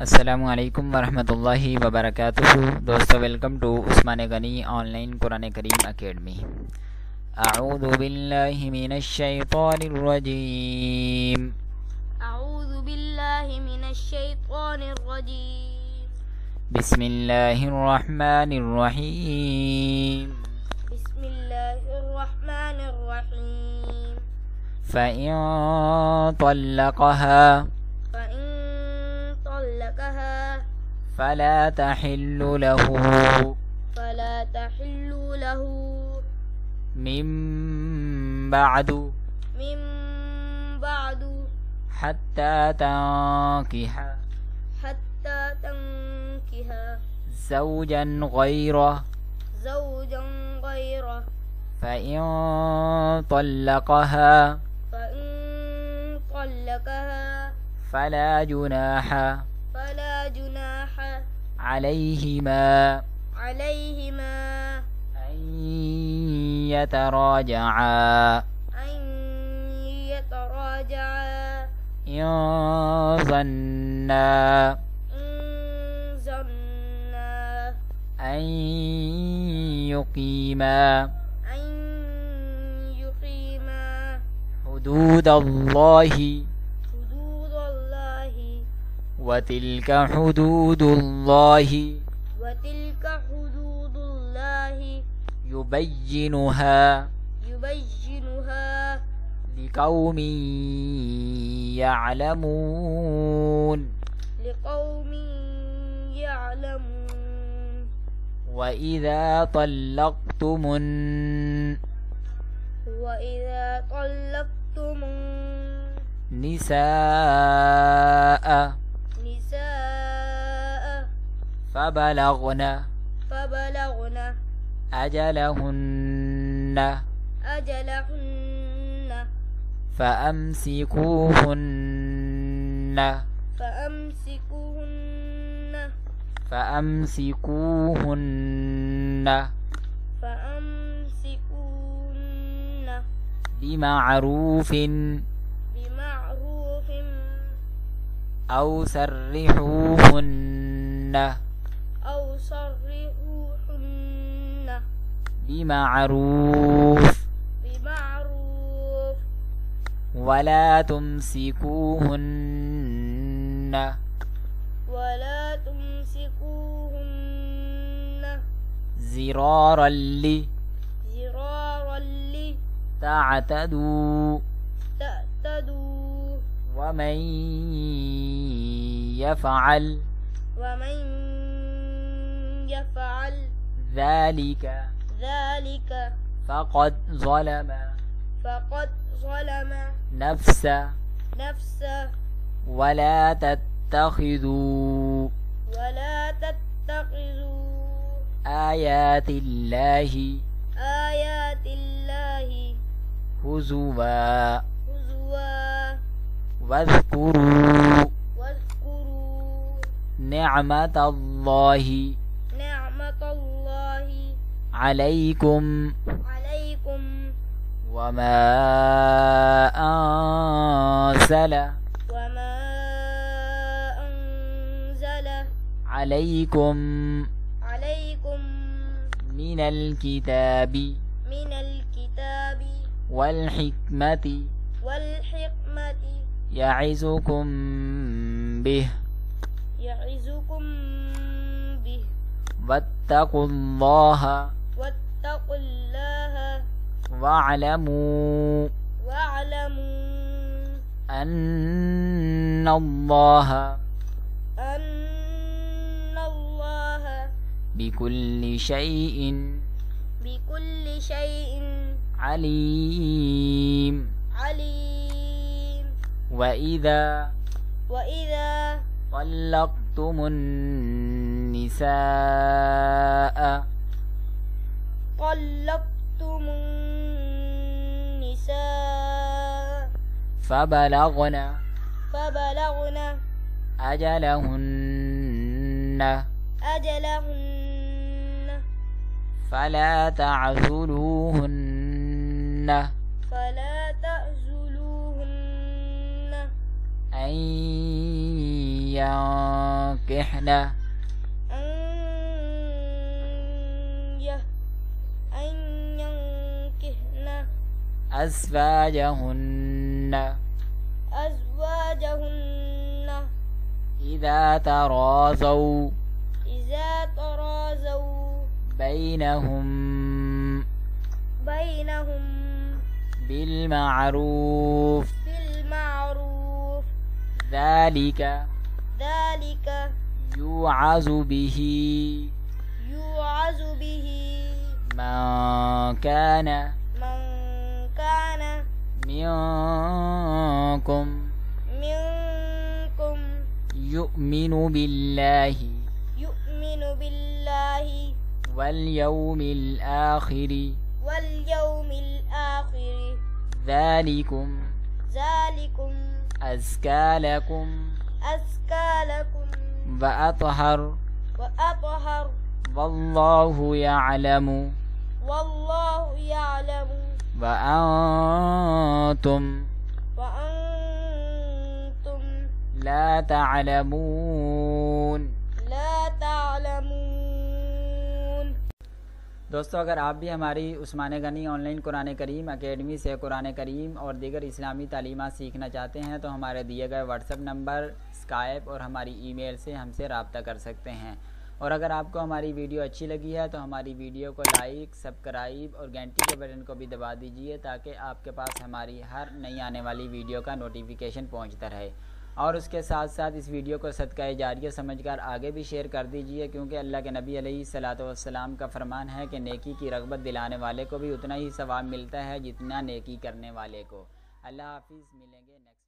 السلام علیکم ورحمتہ اللہ وبرکاتہ. دوستو ویلکم ٹو عثمان غنی آن لائن قرآن کریم اکیڈمی. اعوذ باللہ من الشیطان الرجیم. اعوذ باللہ من الشیطان الرجیم. بسم اللہ الرحمن الرحیم. بسم اللہ الرحمن الرحیم. فإن طلقها فلا تحل له من بعد حتى تنكح زوجا غيره فإن طلقها فلا جناح عليهما أن يتراجعا إن ظنا أن يقيما حدود الله وتلك حدود الله يبينها لقوم يعلمون. وإذا طلقتم النساء فبلغن أجلهن فأمسكوهن بمعروف أو سرحوهن بمعروف ولا تمسكوهن زرارا تعتدوا ومن يفعل ذلك فقد ظلم نفسه. ولا تتخذوا آيات الله هزوا واذكروا نعمة الله عليكم وما أنزل عليكم من الكتاب والحكمة يعظكم به واتقوا الله واعلموا أن الله بكل شيء عليم. وإذا طلقتم النساء فبلغن أجلهن فلا تعزلوهن أن ينكحن أزواجهن إذا تراضوا بينهم بالمعروف ذلك يوعظ به من كان منكم يؤمن بالله واليوم الآخر ذلكم أزكى لكم وأطهر والله يعلم وأنتم لا تعلمون. दोस्तों, अगर आप भी हमारी उस्मान गनी ऑनलाइन कुरान करीम अकेडमी से कुरान करीम और दीगर इस्लामी तालीमात सीखना चाहते हैं तो हमारे दिए गए व्हाट्सएप नंबर, स्काइप और हमारी ईमेल से हमसे रब्ता कर सकते हैं। और अगर आपको हमारी वीडियो अच्छी लगी है तो हमारी वीडियो को लाइक, सब्सक्राइब और घंटी के बटन को भी दबा दीजिए ताकि आपके पास हमारी हर नई आने वाली वीडियो का नोटिफिकेशन पहुंचता रहे। और उसके साथ साथ इस वीडियो को सदका जारिया समझकर आगे भी शेयर कर दीजिए, क्योंकि अल्लाह के नबी अलैहिस्सलातु वस्सलाम का फरमान है कि नेकी की रग़बत दिलाने वाले को भी उतना ही सवाब मिलता है जितना नेकी करने वाले को। अल्लाह हाफ़िज़, मिलेंगे नेक्स्ट